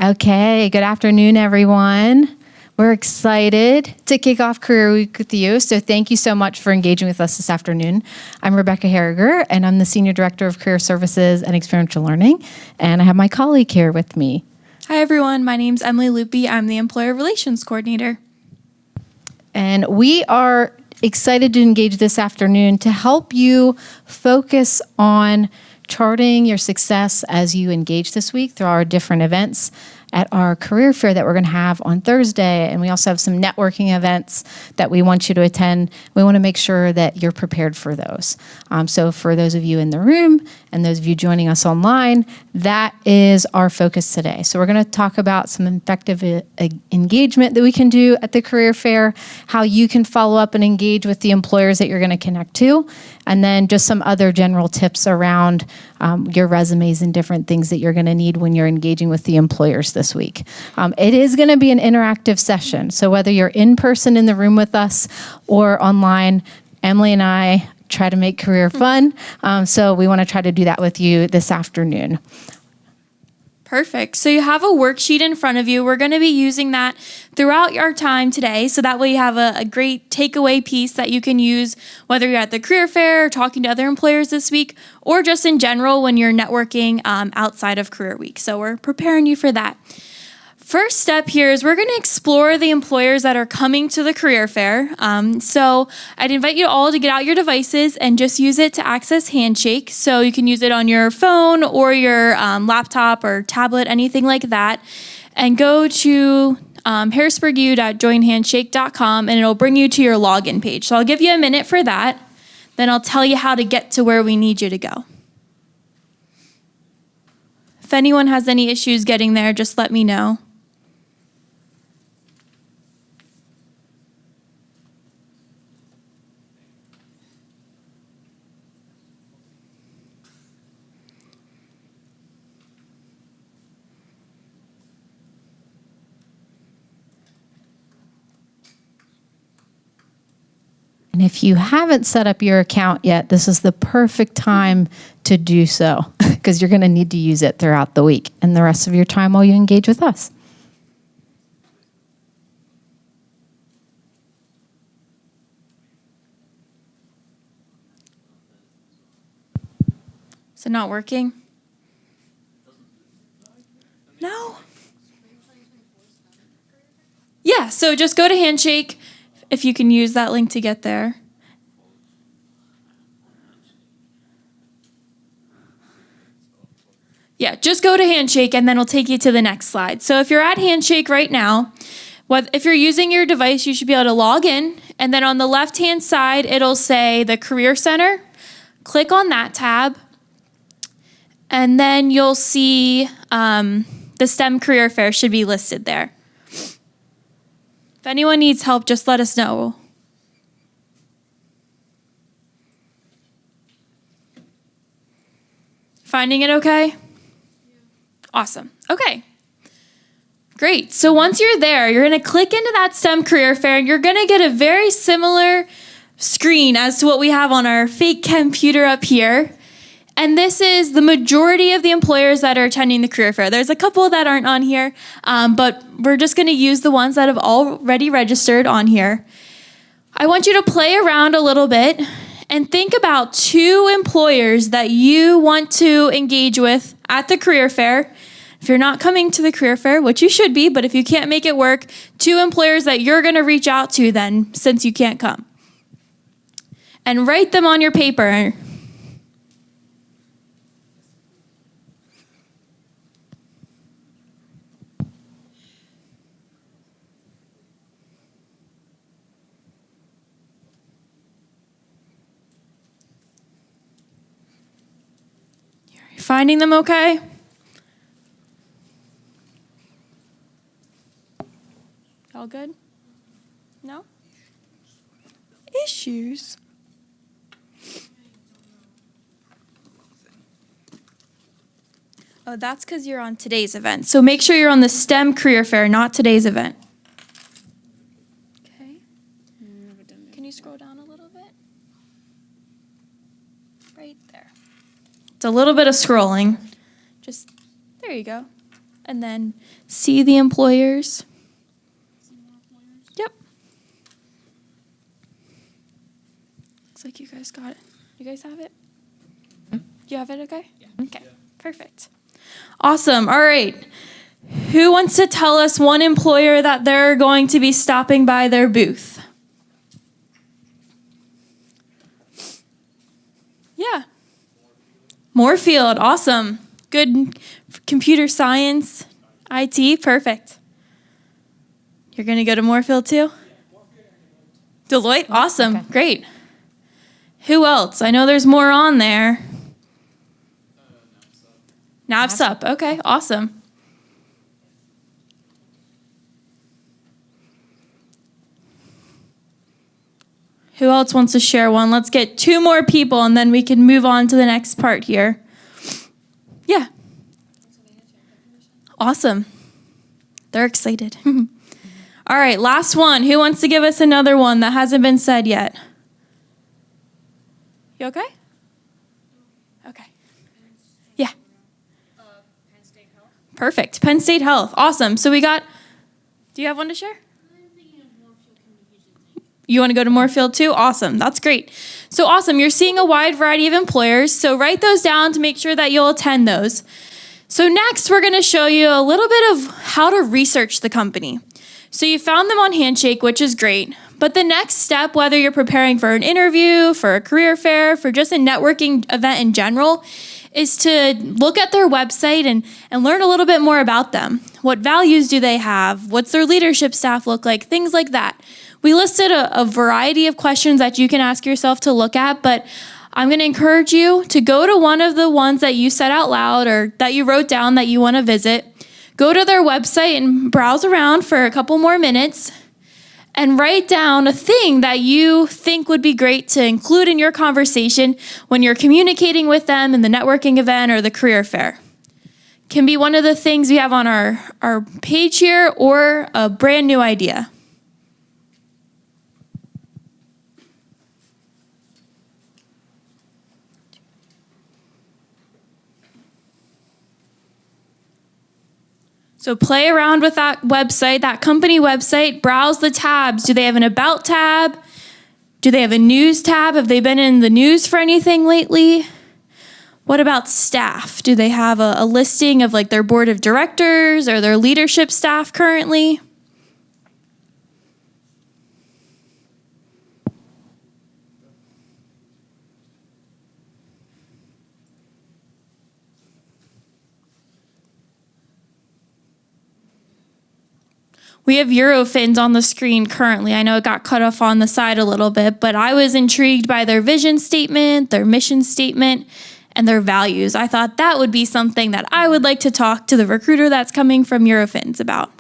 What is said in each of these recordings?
Okay, good afternoon, everyone. We're excited to kick off Career Week with you, so thank you so much for engaging with us this afternoon. I'm Rebecca Harriger, and I'm the Senior Director of Career Services and Experiential Learning, and I have my colleague here with me. Hi, everyone. My name's Emily Loopy. I'm the Employer Relations Coordinator. And we are excited to engage this afternoon to help you focus on charting your success as you engage this week through our different events at our career fair that we're going to have on Thursday. And we also have some networking events that we want you to attend. We want to make sure that you're prepared for those. So for those of you in the room and those of you joining us online, that is our focus today. So we're going to talk about some effective engagement that we can do at the career fair, how you can follow up and engage with the employers that you're going to connect to, and then just some other general tips around your resumes and different things that you're going to need when you're engaging with the employers this week. It is going to be an interactive session. So whether you're in person in the room with us or online, Emily and I try to make career fun. So we want to try to do that with you this afternoon. Perfect. So you have a worksheet in front of you. We're going to be using that throughout our time today. So that way you have a great takeaway piece that you can use, whether you're at the career fair or talking to other employers this week, or just in general when you're networking outside of Career Week. So we're preparing you for that. First step here is we're going to explore the employers that are coming to the career fair. So I'd invite you all to get out your devices and just use it to access Handshake. So you can use it on your phone or your laptop or tablet, anything like that. And go to harrisburgu.joinhandshake.com and it'll bring you to your login page. So I'll give you a minute for that. Then I'll tell you how to get to where we need you to go. If anyone has any issues getting there, just let me know. And if you haven't set up your account yet, this is the perfect time to do so because you're going to need to use it throughout the week and the rest of your time while you engage with us. Is it not working? No? Yeah, so just go to Handshake if you can use that link to get there. Yeah, just go to Handshake and then it'll take you to the next slide. So if you're at Handshake right now, if you're using your device, you should be able to log in. And then on the left-hand side, it'll say the Career Center. Click on that tab. And then you'll see the STEM Career Fair should be listed there. If anyone needs help, just let us know. Finding it okay? Awesome. Okay. Great. So once you're there, you're going to click into that STEM Career Fair, and you're going to get a very similar screen as to what we have on our fake computer up here. And this is the majority of the employers that are attending the career fair. There's a couple that aren't on here, but we're just going to use the ones that have already registered on here. I want you to play around a little bit and think about 2 employers that you want to engage with at the career fair. If you're not coming to the career fair, which you should be, but if you can't make it work, 2 employers that you're going to reach out to then since you can't come. And write them on your paper. Finding them okay? All good? No? Issues? Oh, that's because you're on today's event. So make sure you're on the STEM Career Fair, not today's event. Okay. Can Can you scroll down a little bit? Right there. It's a little bit of scrolling. Just, there you go. And then see the employers. Yep. Looks like you guys got it. You guys have it? You have it okay? Yeah. Okay, perfect. Awesome. All right. Who wants to tell us one employer that they're going to be stopping by their booth? Yeah. Moorfield. Awesome. Good computer science, IT. Perfect. You're going to go to Moorfield too? Deloitte. Awesome. Okay. Great. Who else? I know there's more on there. NAVSUP. Okay. Awesome. Who else wants to share one? Let's get 2 more people and then we can move on to the next part here. Yeah. Awesome. They're excited. All right, last one. Who wants to give us another one that hasn't been said yet? You okay? Okay. Yeah. Penn State Health. Perfect. Penn State Health. Awesome. So we got, do you have one to share? I'm thinking of Moorfield Communications Inc. You want to go to Moorfield too? Awesome. That's great. So awesome. You're seeing a wide variety of employers. So write those down to make sure that you'll attend those. So next, we're going to show you a little bit of how to research the company. So you found them on Handshake, which is great. But the next step, whether you're preparing for an interview, for a career fair, for just a networking event in general, is to look at their website and learn a little bit more about them. What values do they have? What's their leadership staff look like? Things like that. We listed a variety of questions that you can ask yourself to look at, but I'm going to encourage you to go to one of the ones that you said out loud or that you wrote down that you want to visit. Go to their website and browse around for a couple more minutes and write down a thing that you think would be great to include in your conversation when you're communicating with them in the networking event or the career fair. Can be one of the things we have on our page here or a brand new idea. So play around with that website, that company website, browse the tabs. Do they have an About tab? Do they have a News tab? Have they been in the news for anything lately? What about staff? Do they have a listing of like their board of directors or their leadership staff currently? We have Eurofins on the screen currently. I know it got cut off on the side a little bit, but I was intrigued by their vision statement, their mission statement, and their values. I thought that would be something that I would like to talk to the recruiter that's coming from Eurofins about.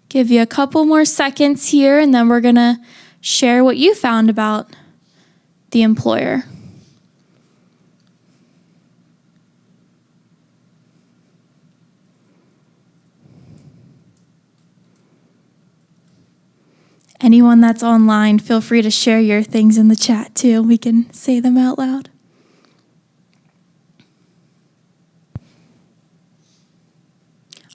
Give you a couple more seconds here, and then we're going to share what you found about the employer. Anyone that's online, feel free to share your things in the chat too. We can say them out loud.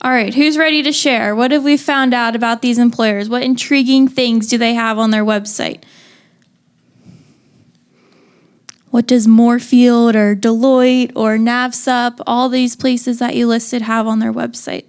All right, who's ready to share? What have we found out about these employers? What intriguing things do they have on their website? What does Moorfield or Deloitte or NAVSUP, all these places that you listed, have on their website?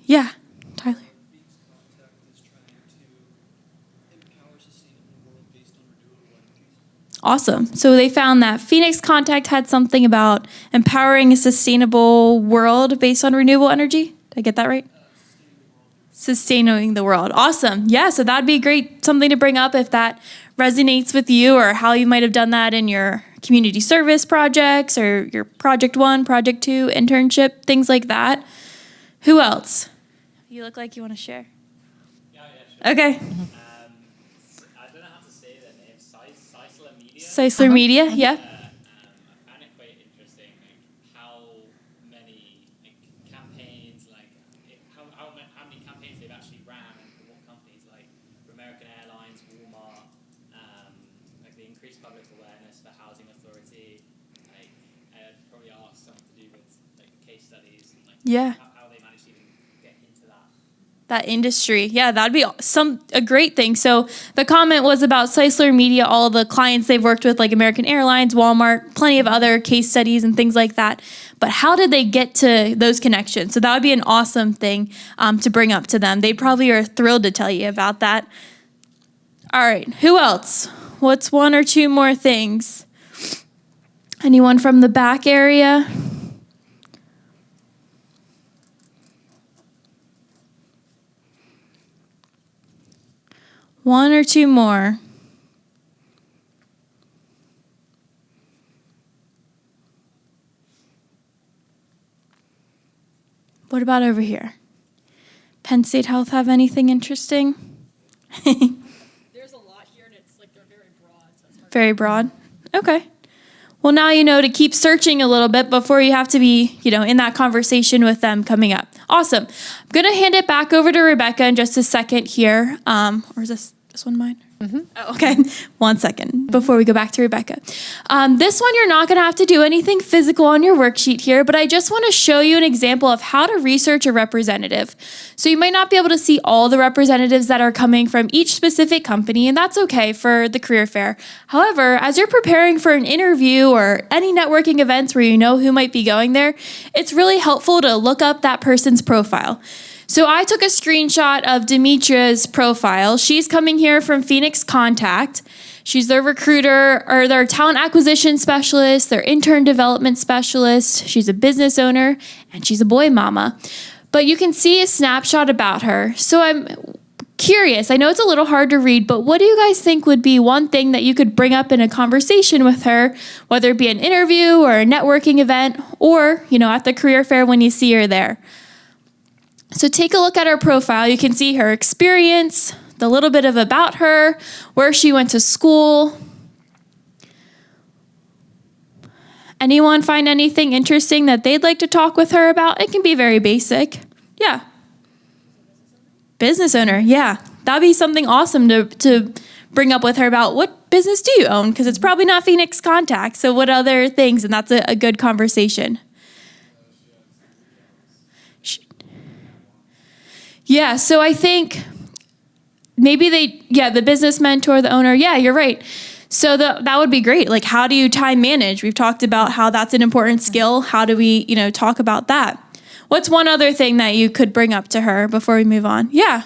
Yeah, Tyler. Phoenix Contact is trying to empower sustainable world based on renewable energies. Awesome. So they found that Phoenix Contact had something about empowering a sustainable world based on renewable energy. Did I get that right? Sustaining the world. Awesome. Yeah, so that'd be great, something to bring up if that resonates with you, or how you might have done that in your community service projects or your project 1, project 2, internship, things like that. Who else? You look like you want to share. Yeah, sure. Okay. I don't know how to say their name. Seisler Media. Seisler Media, yeah. I found it quite interesting, like how many campaigns, how many campaigns they've actually ran, and for what companies, like for American Airlines, Walmart, like the increased public awareness for Housing Authority. Like I'd probably ask something to do with like case studies, and like Yeah. how they managed to even get into That industry. Yeah, that'd be a great thing. So the comment was about Seisler Media, all the clients they've worked with, like American Airlines, Walmart, plenty of other case studies and things like that. But how did they get to those connections? So that would be an awesome thing to bring up to them. They probably are thrilled to tell you about that. All right, who else? What's 1 or 2 more things? Anyone from the back area? One or 2 more. What about over here? Penn State Health have anything interesting? There's a lot here, and it's like they're very broad, so it's hard. Very broad. Okay. Well, now you know to keep searching a little bit before you have to be, in that conversation with them coming up. Awesome. I'm going to hand it back over to Rebecca in just a second here. Or is this one mine? Oh, okay. 1 second before we go back to Rebecca. This one, you're not going to have to do anything physical on your worksheet here, but I just want to show you an example of how to research a representative. So you might not be able to see all the representatives that are coming from each specific company, and that's okay for the career fair. However, as you're preparing for an interview or any networking events where you know who might be going there, it's really helpful to look up that person's profile. So I took a screenshot of Demetria's profile. She's coming here from Phoenix Contact. She's their recruiter or their talent acquisition specialist, their intern development specialist. She's a business owner, and she's a boy mama. But you can see a snapshot about her. So I'm curious. I know it's a little hard to read, but what do you guys think would be one thing that you could bring up in a conversation with her, whether it be an interview or a networking event, or, at the career fair when you see her there? So take a look at her profile. You can see her experience, the little bit of about her, where she went to school. Anyone find anything interesting that they'd like to talk with her about? It can be very basic. Yeah. Business owner. Yeah. That'd be something awesome to bring up with her about what business do you own? Because it's probably not Phoenix Contact. So what other things? And that's a good conversation. Yeah, so I think maybe the business mentor, the owner, yeah, you're right. So that would be great. Like, how do you time manage? We've talked about how that's an important skill. How do we, talk about that? What's one other thing that you could bring up to her before we move on? Yeah.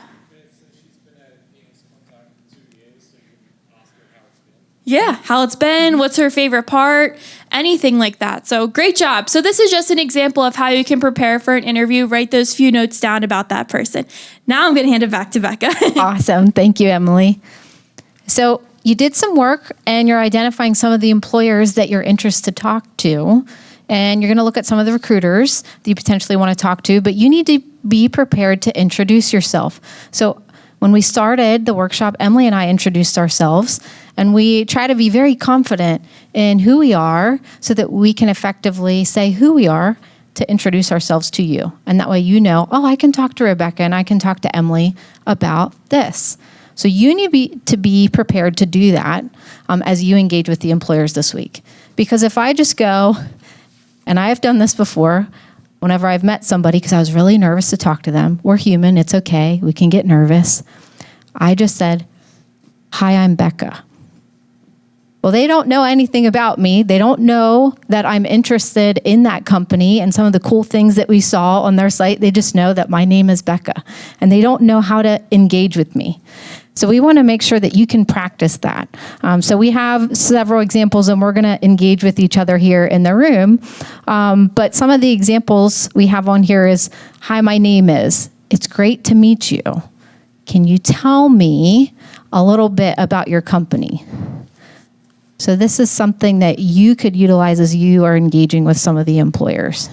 Yeah, how it's been, what's her favorite part, anything like that. So great job. So this is just an example of how you can prepare for an interview. Write those few notes down about that person. Now I'm going to hand it back to Becca. Awesome. Thank you, Emily. So you did some work and you're identifying some of the employers that you're interested to talk to. And you're going to look at some of the recruiters that you potentially want to talk to, but you need to be prepared to introduce yourself. So when we started the workshop, Emily and I introduced ourselves, and we try to be very confident in who we are so that we can effectively say who we are to introduce ourselves to you. And that way I can talk to Rebecca and I can talk to Emily about this. So you need to be prepared to do that as you engage with the employers this week. Because if I just go, and I have done this before, whenever I've met somebody, because I was really nervous to talk to them, we're human, it's okay, we can get nervous. I just said, "Hi, I'm Becca." Well, they don't know anything about me. They don't know that I'm interested in that company and some of the cool things that we saw on their site. They just know that my name is Becca, and they don't know how to engage with me. So we want to make sure that you can practice that. So we have several examples, and we're going to engage with each other here in the room. But some of the examples we have on here is, hi, my name is. It's great to meet you. Can you tell me a little bit about your company? So this is something that you could utilize as you are engaging with some of the employers.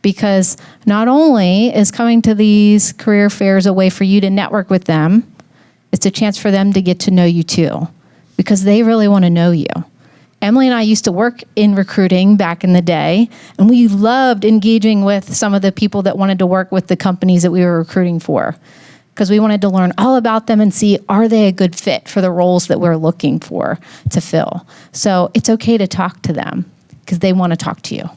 Because not only is coming to these career fairs a way for you to network with them, it's a chance for them to get to know you too, because they really want to know you. Emily and I used to work in recruiting back in the day, and we loved engaging with some of the people that wanted to work with the companies that we were recruiting for, because we wanted to learn all about them and see, are they a good fit for the roles that we're looking for to fill? So it's okay to talk to them because they want to talk to you.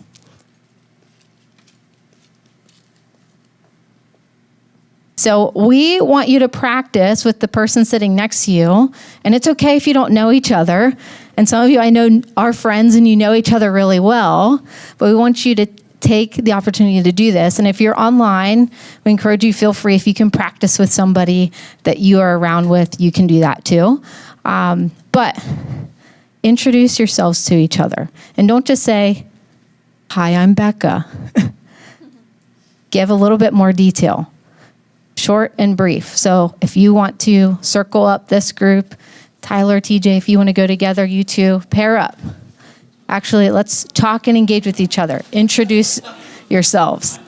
So we want you to practice with the person sitting next to you, and it's okay if you don't know each other. And some of you I know are friends and you know each other really well, but we want you to take the opportunity to do this. And if you're online, we encourage you, feel free. If you can practice with somebody that you are around with, you can do that too. But introduce yourselves to each other. And don't just say, hi, I'm Becca. Give a little bit more detail. Short and brief. So if you want to circle up this group, Tyler, TJ, if you want to go together, you two, pair up. Actually, let's talk and engage with each other. Introduce yourselves.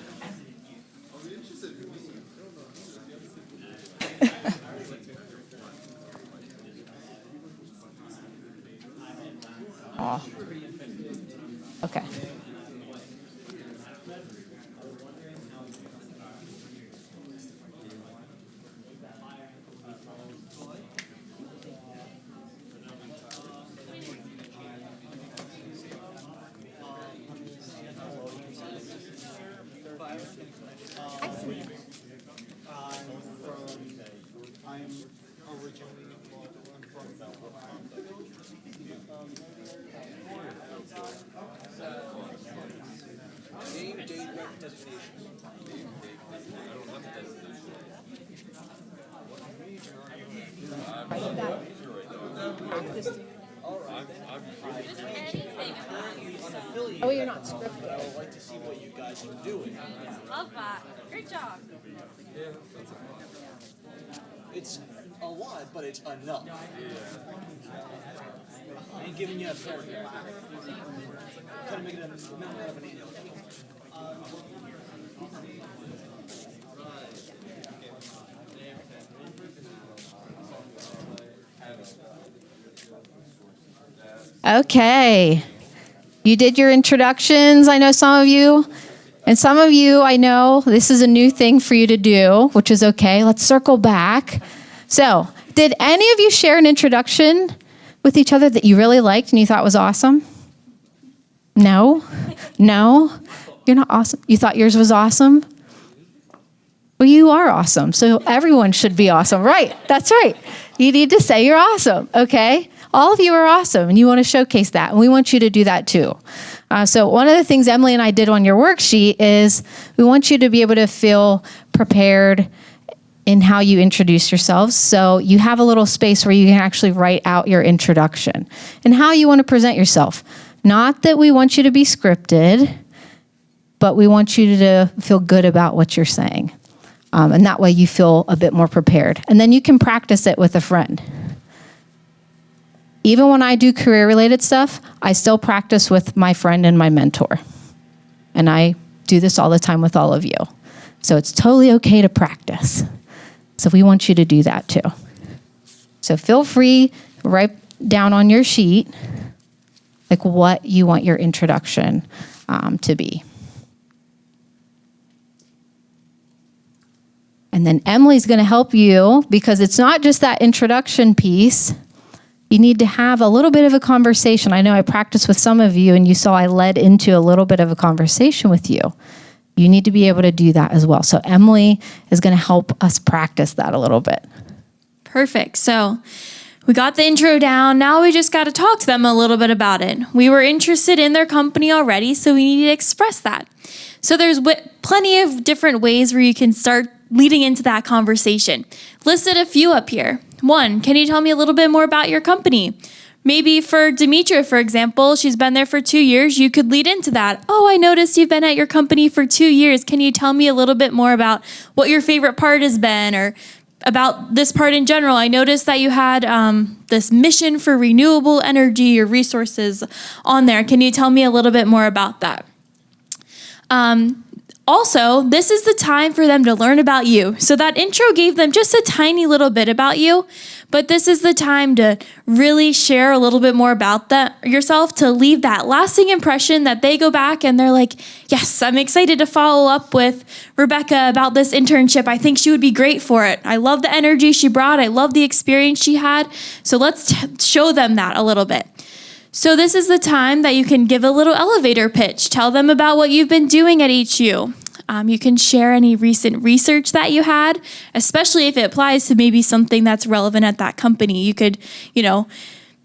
Oh. Okay. Name, date, designation. Oh, you're not scripted. I would like to see what you guys are doing. Love that. Great job. It's a lot, but it's enough. I ain't giving you a paragraph. Kind of make it a member of an email. Okay. You did your introductions. I know some of you. And some of you, I know this is a new thing for you to do, which is okay. Let's circle back. So, did any of you share an introduction with each other that you really liked and you thought was awesome? No? No? You're not awesome? You thought yours was awesome? Well, you are awesome. So everyone should be awesome. Right. That's right. You need to say you're awesome. Okay? All of you are awesome, and you want to showcase that, and we want you to do that too. So one of the things Emily and I did on your worksheet is we want you to be able to feel prepared in how you introduce yourselves. So you have a little space where you can actually write out your introduction and how you want to present yourself. Not that we want you to be scripted, but we want you to feel good about what you're saying. And that way you feel a bit more prepared. And then you can practice it with a friend. Even when I do career-related stuff, I still practice with my friend and my mentor. And I do this all the time with all of you. So it's totally okay to practice. So we want you to do that too. So feel free, write down on your sheet, like what you want your introduction to be. And then Emily's going to help you, because it's not just that introduction piece. You need to have a little bit of a conversation. I know I practiced with some of you, and you saw I led into a little bit of a conversation with you. You need to be able to do that as well. So Emily is going to help us practice that a little bit. Perfect. So We got the intro down. Now we just got to talk to them a little bit about it. We were interested in their company already, so we need to express that. So there's plenty of different ways where you can start leading into that conversation. Listed a few up here. 1, can you tell me a little bit more about your company? Maybe for Demetra, for example, she's been there for 2 years. You could lead into that. Oh, I noticed you've been at your company for 2 years. Can you tell me a little bit more about what your favorite part has been, or about this part in general? I noticed that you had this mission for renewable energy or resources on there. Can you tell me a little bit more about that? Also, this is the time for them to learn about you. So that intro gave them just a tiny little bit about you, but this is the time to really share a little bit more about yourself, to leave that lasting impression that they go back and they're like, yes, I'm excited to follow up with Rebecca about this internship. I think she would be great for it. I love the energy she brought. I love the experience she had. So let's show them that a little bit. So this is the time that you can give a little elevator pitch. Tell them about what you've been doing at HU. You can share any recent research that you had, especially if it applies to maybe something that's relevant at that company. You could,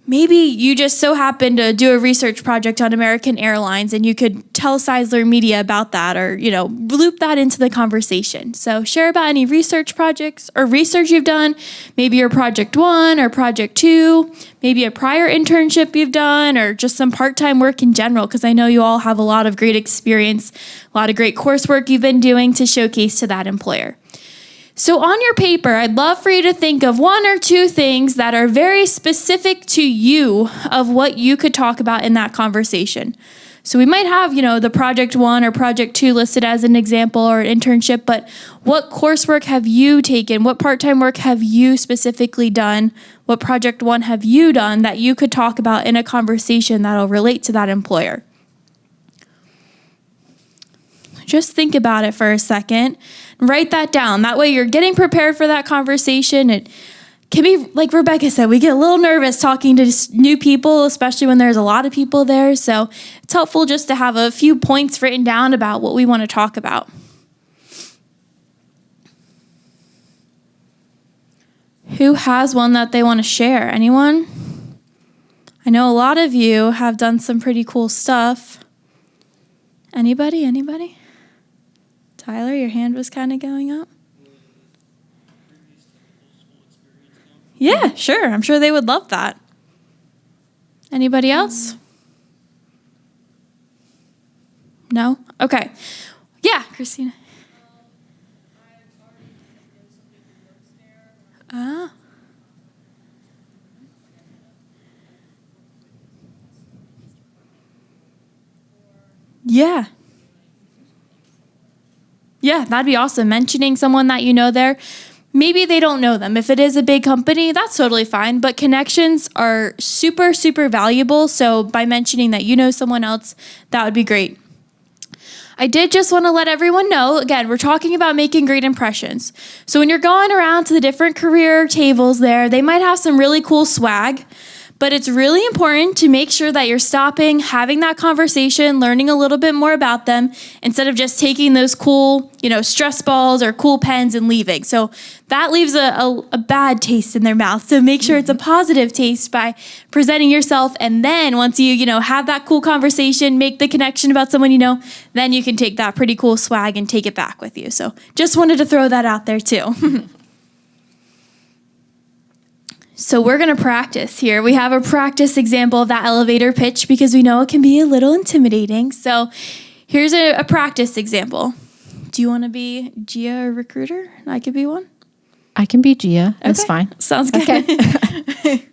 maybe you just so happen to do a research project on American Airlines, and you could tell Seisler Media about that, or, loop that into the conversation. So share about any research projects or research you've done, maybe your project 1 or project 2, maybe a prior internship you've done, or just some part-time work in general, because I know you all have a lot of great experience, a lot of great coursework you've been doing to showcase to that employer. So on your paper, I'd love for you to think of 1 or 2 things that are very specific to you of what you could talk about in that conversation. So we might have, the project 1 or project 2 listed as an example or an internship, but what coursework have you taken? What part-time work have you specifically done? What project 1 have you done that you could talk about in a conversation that'll relate to that employer? Just think about it for a second. Write that down. That way you're getting prepared for that conversation. It can be, like Rebecca said, we get a little nervous talking to new people, especially when there's a lot of people there. So it's helpful just to have a few points written down about what we want to talk about. Who has one that they want to share? Anyone? I know a lot of you have done some pretty cool stuff. Anybody? Tyler, your hand was kind of going up. Yeah, sure. I'm sure they would love that. Anybody else? No? Okay. Yeah, Christina. Yeah. Yeah, that'd be awesome. Mentioning someone that you know there. Maybe they don't know them. If it is a big company, that's totally fine. But connections are super, super valuable. So by mentioning that you know someone else, that would be great. I did just want to let everyone know, again, we're talking about making great impressions. So when you're going around to the different career tables there, they might have some really cool swag. But it's really important to make sure that you're stopping, having that conversation, learning a little bit more about them, instead of just taking those cool, stress balls or cool pens and leaving. So that leaves a bad taste in their mouth. So make sure it's a positive taste by presenting yourself. And then once you, have that cool conversation, make the connection about someone you know, then you can take that pretty cool swag and take it back with you. So just wanted to throw that out there too. So we're going to practice here. We have a practice example of that elevator pitch because we know it can be a little intimidating. So here's a practice example. Do you want to be Gia or recruiter? I could be one. I can be Gia. That's Okay. fine. Sounds good. Okay.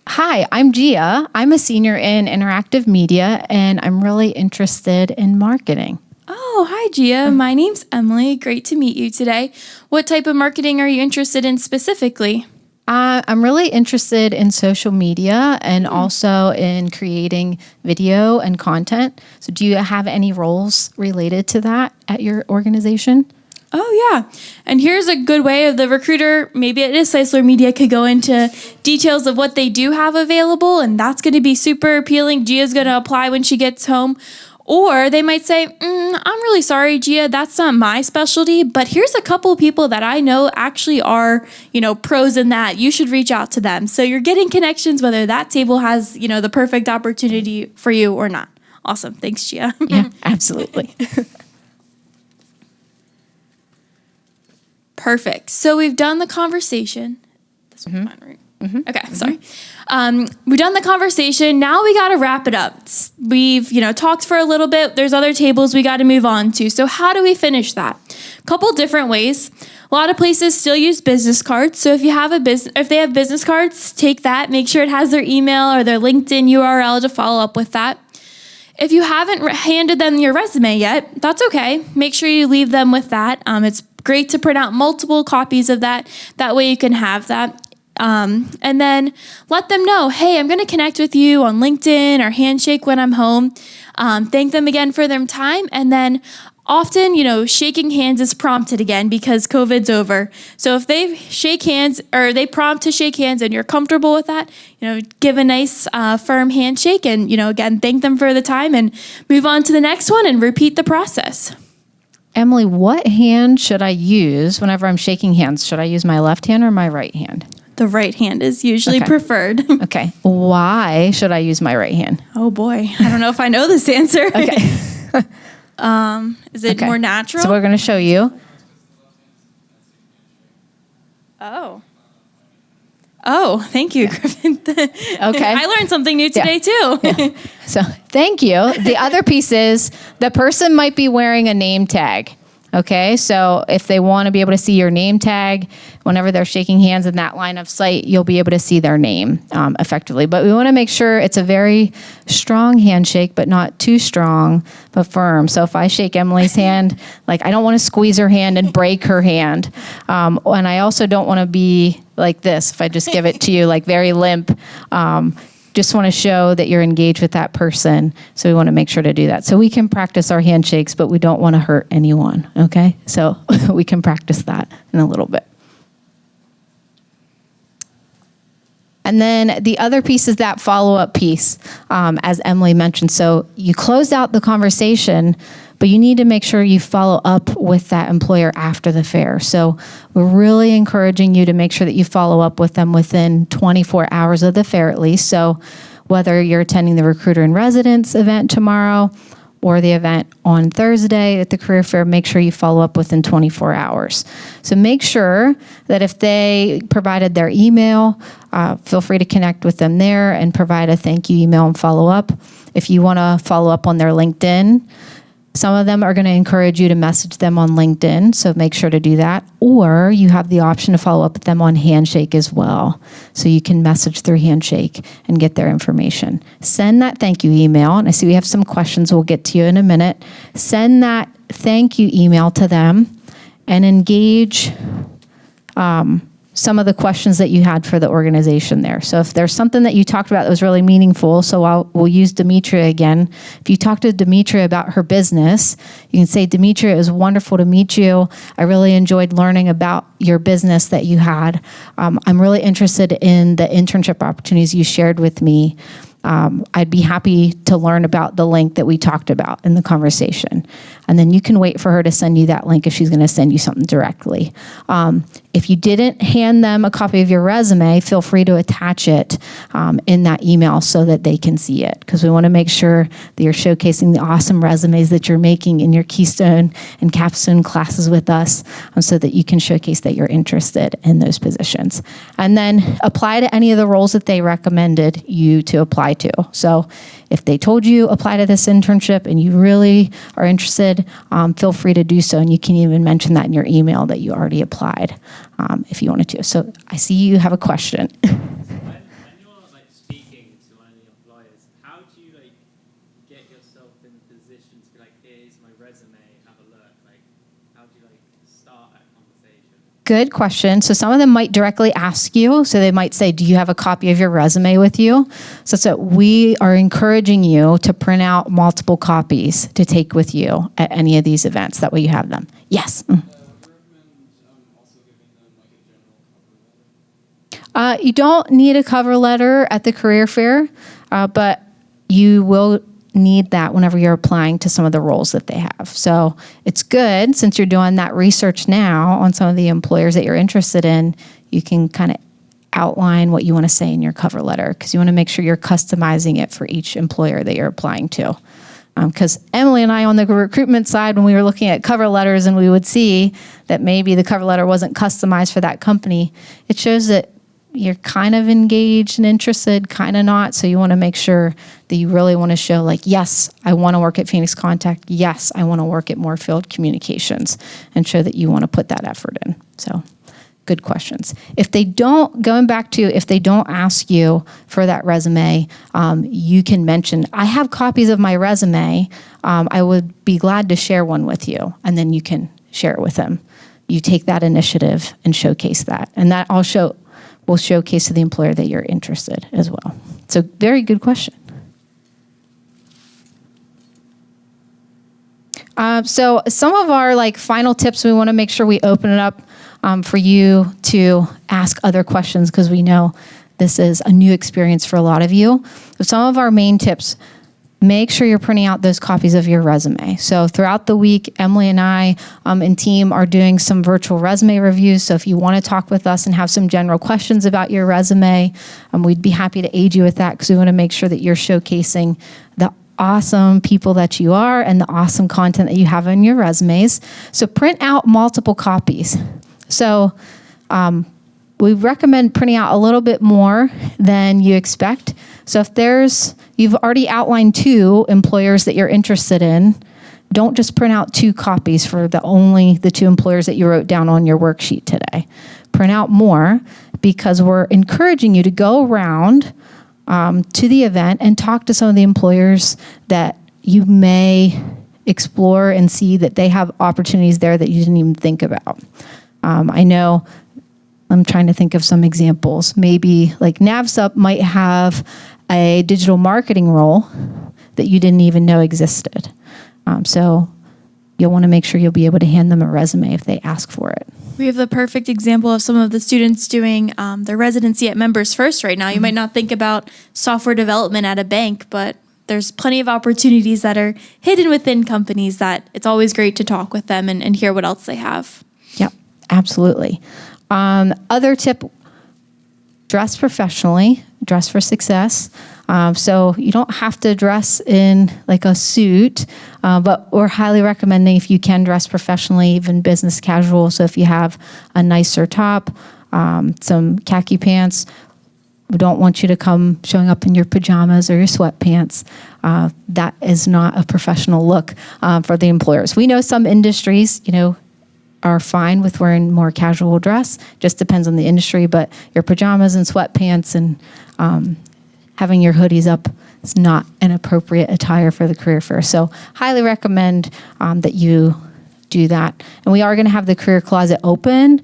Hi, I'm Gia. I'm a senior in interactive media, and I'm really interested in marketing. Oh, hi, Gia. My name's Emily. Great to meet you today. What type of marketing are you interested in specifically? I'm really interested in social media and also in creating video and content. So do you have any roles related to that at your organization? Oh, yeah. And here's a good way of the recruiter, maybe it is Seisler Media, could go into details of what they do have available, and that's going to be super appealing. Gia's going to apply when she gets home. Or they might say, I'm really sorry, Gia, that's not my specialty, but here's a couple of people that I know actually are, pros in that. You should reach out to them. So you're getting connections, whether that table has, the perfect opportunity for you or not. Awesome. Thanks, Gia. Yeah, absolutely. Perfect. So we've done the conversation. This one's mine, right? Okay, sorry. We've done the conversation. Now we got to wrap it up. We've, talked for a little bit. There's other tables we got to move on to. So how do we finish that? A couple different ways. A lot of places still use business cards. So if you have if they have business cards, take that. Make sure it has their email or their LinkedIn URL to follow up with that. If you haven't handed them your resume yet, that's okay. Make sure you leave them with that. It's great to print out multiple copies of that. That way you can have that. And then let them know, hey, I'm going to connect with you on LinkedIn or Handshake when I'm home. Thank them again for their time. And then often, shaking hands is prompted again because COVID's over. So if they shake hands or they prompt to shake hands and you're comfortable with that, give a nice firm handshake and, again, thank them for the time and move on to the next one and repeat the process. Emily, what hand should I use whenever I'm shaking hands? Should I use my left hand or my right hand? The right hand is usually preferred. Okay. Why should I use my right hand? Oh boy, I don't know if I know this answer. Okay. Is it more natural? So we're going to show you. Oh, thank you, Griffin. Okay. I learned something new today too. Yeah. So thank you. The other piece is the person might be wearing a name tag. Okay, so if they want to be able to see your name tag, whenever they're shaking hands in that line of sight, you'll be able to see their name effectively. But we want to make sure it's a very strong handshake, but not too strong, but firm. So if I shake Emily's hand, I don't want to squeeze her hand and break her hand. And I also don't want to be like this, if I just give it to you, very limp. Just want to show that you're engaged with that person. So we want to make sure to do that. So we can practice our handshakes, but we don't want to hurt anyone. Okay. So we can practice that in a little bit. And then the other piece is that follow-up piece, as Emily mentioned. So you closed out the conversation, but you need to make sure you follow up with that employer after the fair. So we're really encouraging you to make sure that you follow up with them within 24 hours of the fair at least. So whether you're attending the Recruiter in Residence event tomorrow or the event on Thursday at the career fair, make sure you follow up within 24 hours. So make sure that if they provided their email, feel free to connect with them there and provide a thank you email and follow up. If you want to follow up on their LinkedIn, some of them are going to encourage you to message them on LinkedIn, so make sure to do that. Or you have the option to follow up with them on Handshake as well. So you can message through Handshake and get their information. Send that thank you email, and I see we have some questions we'll get to you in a minute. Send that thank you email to them and engage some of the questions that you had for the organization there. So if there's something that you talked about that was really meaningful, so we'll use Demetria again. If you talk to Demetria about her business, you can say, Demetria, it was wonderful to meet you. I really enjoyed learning about your business that you had. I'm really interested in the internship opportunities you shared with me. I'd be happy to learn about the link that we talked about in the conversation. And then you can wait for her to send you that link if she's going to send you something directly. If you didn't hand them a copy of your resume, feel free to attach it in that email so that they can see it, because we want to make sure that you're showcasing the awesome resumes that you're making in your Keystone and Capstone classes with us, so that you can showcase that you're interested in those positions. And then apply to any of the roles that they recommended you to apply to. So if they told you apply to this internship and you really are interested, feel free to do so. And you can even mention that in your email that you already applied if you wanted to. So I see you have a question. When you're speaking to one of the employers, how do you get yourself in a position to be here's my resume, have a look? How do you start that conversation? Good question. So some of them might directly ask you. So they might say, do you have a copy of your resume with you? So we are encouraging you to print out multiple copies to take with you at any of these events. That way you have them. Yes. You don't need a cover letter at the career fair, but you will need that whenever you're applying to some of the roles that they have. So it's good, since you're doing that research now on some of the employers that you're interested in, you can kind of outline what you want to say in your cover letter, because you want to make sure you're customizing it for each employer that you're applying to. Because Emily and I, on the recruitment side, when we were looking at cover letters and we would see that maybe the cover letter wasn't customized for that company, it shows that you're kind of engaged and interested, kind of not. So you want to make sure that you really want to show, like, yes, I want to work at Phoenix Contact. Yes, I want to work at Moorfield Communications, and show that you want to put that effort in. So good questions. If they don't, going back to, if they don't ask you for that resume, you can mention, I have copies of my resume. I would be glad to share one with you. And then you can share it with them. You take that initiative and showcase that. And that also will showcase to the employer that you're interested as well. So very good question. So some of our final tips, we want to make sure we open it up for you to ask other questions, because we know this is a new experience for a lot of you. So some of our main tips: make sure you're printing out those copies of your resume. So throughout the week, Emily and I and team are doing some virtual resume reviews. So if you want to talk with us and have some general questions about your resume, we'd be happy to aid you with that, because we want to make sure that you're showcasing the awesome people that you are and the awesome content that you have on your resumes. So print out multiple copies. So we recommend printing out a little bit more than you expect. So if you've already outlined 2 employers that you're interested in, don't just print out 2 copies for the 2 employers that you wrote down on your worksheet today. Print out more, because we're encouraging you to go around to the event and talk to some of the employers that you may explore and see that they have opportunities there that you didn't even think about. I know, I'm trying to think of some examples. Maybe like NAVSUP might have a digital marketing role that you didn't even know existed. So you'll want to make sure you'll be able to hand them a resume if they ask for it. We have the perfect example of some of the students doing their residency at Members First right now. You might not think about software development at a bank, but there's plenty of opportunities that are hidden within companies that it's always great to talk with them and hear what else they have. Yep, absolutely. Other tip: dress professionally, dress for success. So you don't have to dress in like a suit, but we're highly recommending, if you can, dress professionally, even business casual. So if you have a nicer top, some khaki pants, we don't want you to come showing up in your pajamas or your sweatpants. That is not a professional look for the employers. We know some industries, are fine with wearing more casual dress. Just depends on the industry, but your pajamas and sweatpants and having your hoodies up is not an appropriate attire for the career fair. So highly recommend that you do that. And we are going to have the career closet open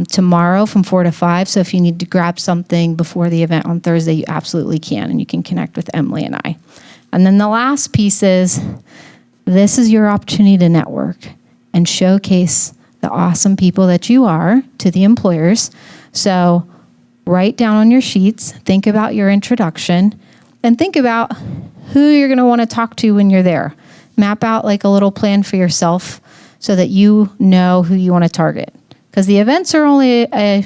tomorrow from 4 to 5. So if you need to grab something before the event on Thursday, you absolutely can, and you can connect with Emily and I. And then the last piece is, this is your opportunity to network and showcase the awesome people that you are to the employers. So write down on your sheets, think about your introduction, and think about who you're going to want to talk to when you're there. Map out like a little plan for yourself so that you know who you want to target. Because the events are only a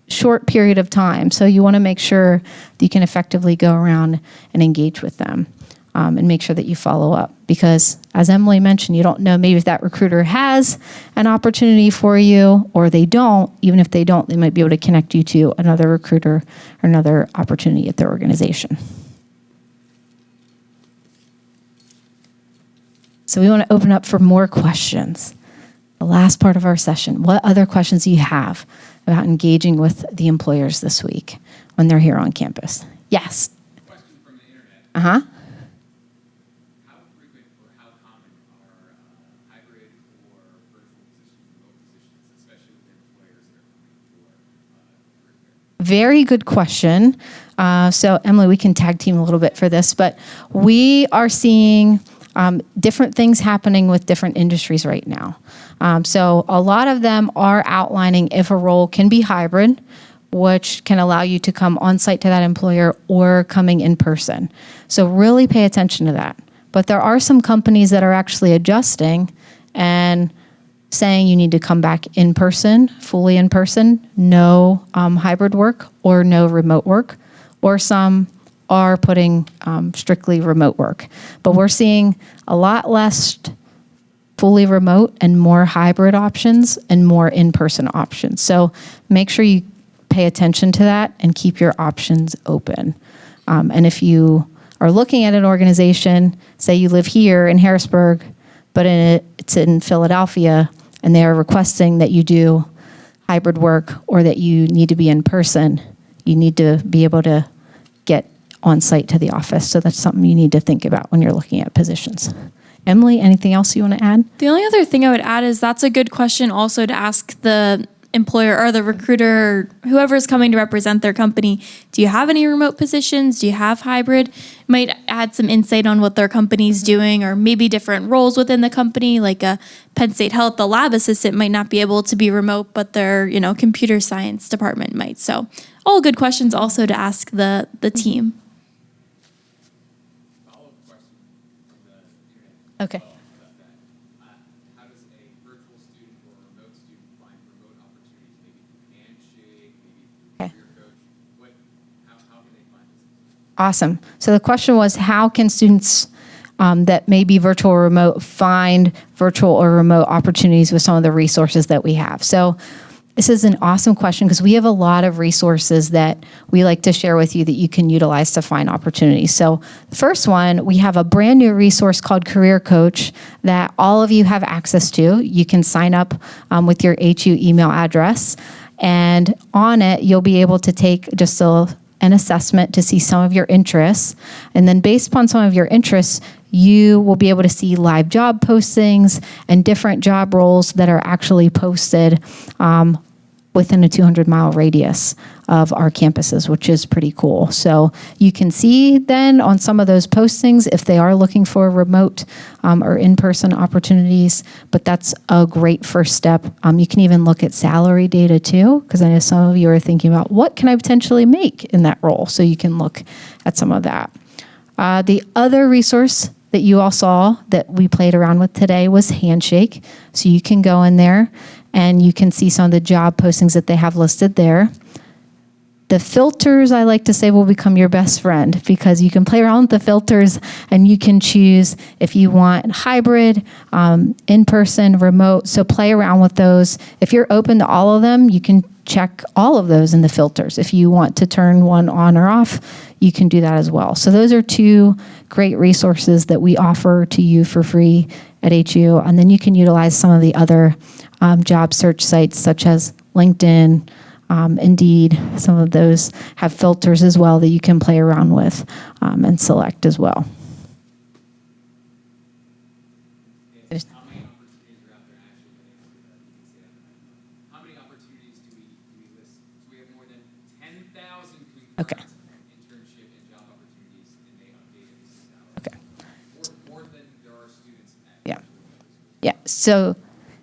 short period of time, so you want to make sure that you can effectively go around and engage with them. And make sure that you follow up, because as Emily mentioned, you don't know maybe if that recruiter has an opportunity for you or they don't. Even if they don't, they might be able to connect you to another recruiter or another opportunity at their organization. So we want to open up for more questions. The last part of our session. What other questions do you have about engaging with the employers this week when they're here on campus? Yes. Question from the internet. Uh-huh. How frequent or how common are hybrid or virtual positions, remote positions, especially with employers that are coming for career fair? Very good question. So Emily, we can tag team a little bit for this, but we are seeing different things happening with different industries right now. So a lot of them are outlining if a role can be hybrid, which can allow you to come on site to that employer or coming in person. So really pay attention to that. But there are some companies that are actually adjusting and saying you need to come back in person, fully in person, no hybrid work or no remote work, or some are putting strictly remote work. But we're seeing a lot less fully remote and more hybrid options and more in-person options. So make sure you pay attention to that and keep your options open. And if you are looking at an organization, say you live here in Harrisburg, but it's in Philadelphia, and they are requesting that you do hybrid work or that you need to be in person, you need to be able to get on site to the office. So that's something you need to think about when you're looking at positions. Emily, anything else you want to add? The only other thing I would add is that's a good question also to ask the employer or the recruiter or whoever's coming to represent their company. Do you have any remote positions? Do you have hybrid? Might add some insight on what their company's doing, or maybe different roles within the company. Like a Penn State Health, the lab assistant might not be able to be remote, but their computer science department might. So all good questions also to ask the team. Follow-up question from the internet. Okay. About that. How does a virtual student or a remote student find remote opportunities? Maybe through Handshake, maybe through Okay. Career Coach. How can they find this? Awesome. So the question was, how can students that may be virtual or remote find virtual or remote opportunities with some of the resources that we have? So this is an awesome question because we have a lot of resources that we like to share with you that you can utilize to find opportunities. So the first one, we have a brand new resource called Career Coach that all of you have access to. You can sign up with your HU email address, and on it, you'll be able to take just an assessment to see some of your interests. And then based upon some of your interests, you will be able to see live job postings and different job roles that are actually posted within a 200-mile radius of our campuses, which is pretty cool. So you can see then on some of those postings if they are looking for remote or in-person opportunities, but that's a great first step. You can even look at salary data too, because I know some of you are thinking about what can I potentially make in that role, so you can look at some of that. The other resource that you all saw that we played around with today was Handshake. So you can go in there and you can see some of the job postings that they have listed there. The filters, I like to say, will become your best friend because you can play around with the filters and you can choose if you want hybrid, in-person, remote. So play around with those. If you're open to all of them, you can check all of those in the filters. If you want to turn one on or off, you can do that as well. So those are two great resources that we offer to you for free at HU. And then you can utilize some of the other job search sites such as LinkedIn, Indeed. Some of those have filters as well that you can play around with and select as well. How many opportunities are out there actually? How many opportunities do we list? So we have more than 10,000 Okay. internship and job opportunities, and they update every 6 hours. Okay. More than there are students at. Yeah. Yeah. So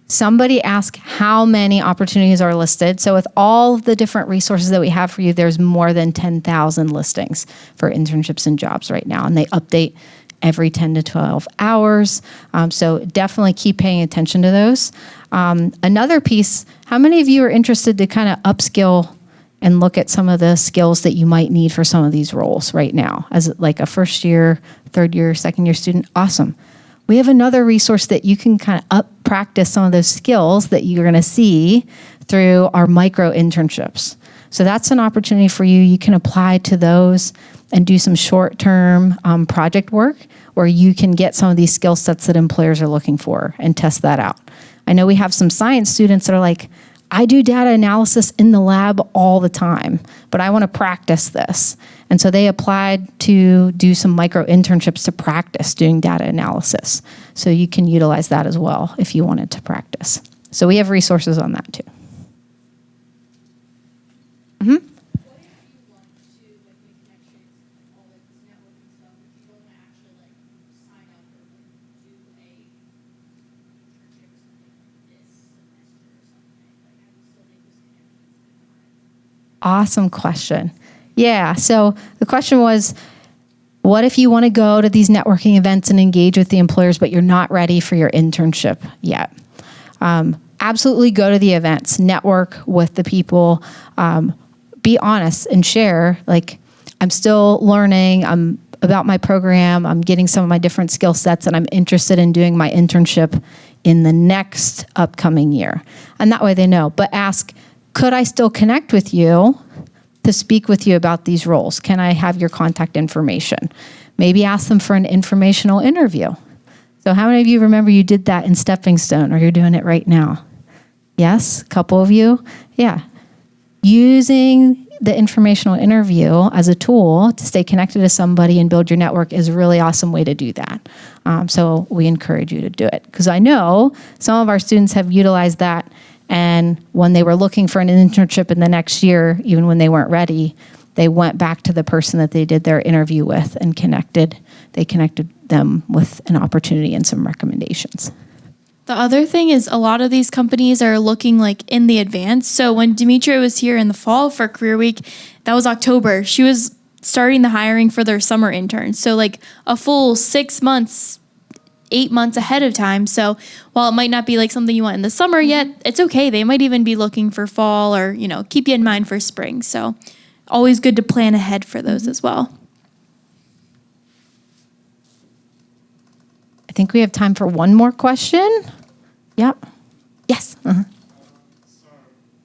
somebody asked how many opportunities are listed. So with all the different resources that we have for you, there's more than 10,000 listings for internships and jobs right now. And they update every 10 to 12 hours. So definitely keep paying attention to those. Another piece, how many of you are interested to kind of upskill and look at some of the skills that you might need for some of these roles right now as like a first year, third year, second year student? Awesome. We have another resource that you can kind of practice some of those skills that you're going to see through our micro internships. So that's an opportunity for you. You can apply to those and do some short-term project work where you can get some of these skill sets that employers are looking for and test that out. I know we have some science students that are like, I do data analysis in the lab all the time, but I want to practice this. And so they applied to do some micro internships to practice doing data analysis. So you can utilize that as well if you wanted to practice. So we have resources on that too. What if you want to like make connections and all like this networking stuff, but you don't want to actually like sign up or like do a internship or something like this semester or something? Like how do you still make those connections? Awesome question. Yeah, so the question was, What if you want to go to these networking events and engage with the employers, but you're not ready for your internship yet? Absolutely go to the events, network with the people, be honest and share, like, I'm still learning, I'm about my program, I'm getting some of my different skill sets, and I'm interested in doing my internship in the next upcoming year. And that way they know. But ask, could I still connect with you to speak with you about these roles? Can I have your contact information? Maybe ask them for an informational interview. So how many of you remember you did that in Stepping Stone, or you're doing it right now? Yes, a couple of you? Yeah. Using the informational interview as a tool to stay connected to somebody and build your network is a really awesome way to do that. So we encourage you to do it, because I know some of our students have utilized that, and when they were looking for an internship in the next year, even when they weren't ready, they went back to the person that they did their interview with and they connected them with an opportunity and some recommendations. The other thing is a lot of these companies are looking like in the advance. So when Demetria was here in the fall for Career Week, that was October. She was starting the hiring for their summer interns. So like a full 6 months, 8 months ahead of time. So while it might not be like something you want in the summer yet, it's okay. They might even be looking for fall, or, keep you in mind for spring. So always good to plan ahead for those as well. I think we have time for one more question. Yep. Yes. Uh-huh. So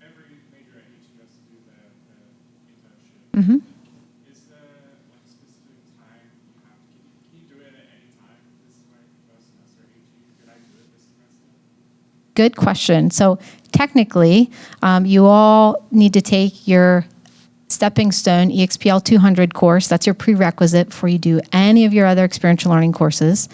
every major at HU has to do the internship. Mm-hmm. Is there like a specific time you have to can you do it at any time this first semester at HU? Could I do it this semester? Good question. So technically, you all need to take your Stepping Stone EXPL 200 course. That's your prerequisite before you do any of your other experiential learning courses.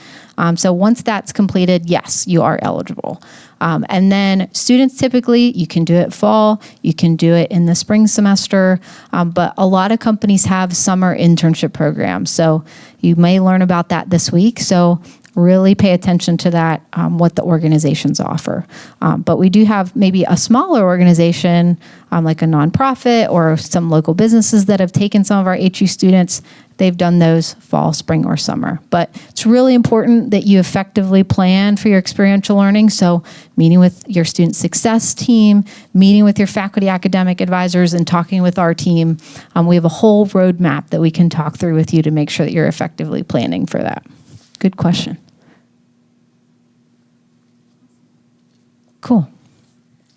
So once that's completed, yes, you are eligible. And then students typically, you can do it fall, you can do it in the spring semester, but a lot of companies have summer internship programs. So you may learn about that this week. So really pay attention to that, what the organizations offer. But we do have maybe a smaller organization, like a nonprofit or some local businesses that have taken some of our HU students. They've done those fall, spring, or summer. But it's really important that you effectively plan for your experiential learning. So meeting with your student success team, meeting with your faculty academic advisors, and talking with our team. We have a whole roadmap that we can talk through with you to make sure that you're effectively planning for that. Good question. Cool.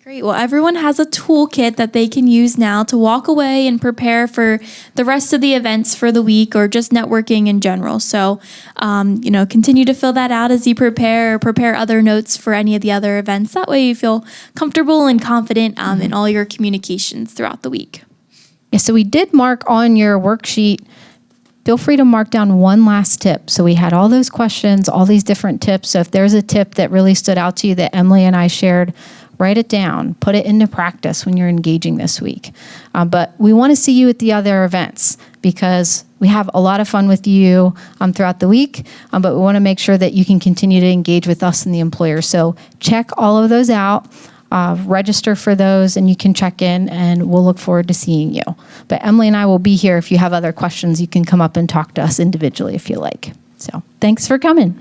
Great. Well, everyone has a toolkit that they can use now to walk away and prepare for the rest of the events for the week, or just networking in general. So, continue to fill that out as you prepare other notes for any of the other events. That way you feel comfortable and confident in all your communications throughout the week. Yeah, so we did mark on your worksheet. Feel free to mark down one last tip. So we had all those questions, all these different tips. So if there's a tip that really stood out to you that Emily and I shared, write it down, put it into practice when you're engaging this week. But we want to see you at the other events, because we have a lot of fun with you throughout the week, but we want to make sure that you can continue to engage with us and the employer. So check all of those out. Register for those, and you can check in, and we'll look forward to seeing you. But Emily and I will be here. If you have other questions, you can come up and talk to us individually if you like. So thanks for coming.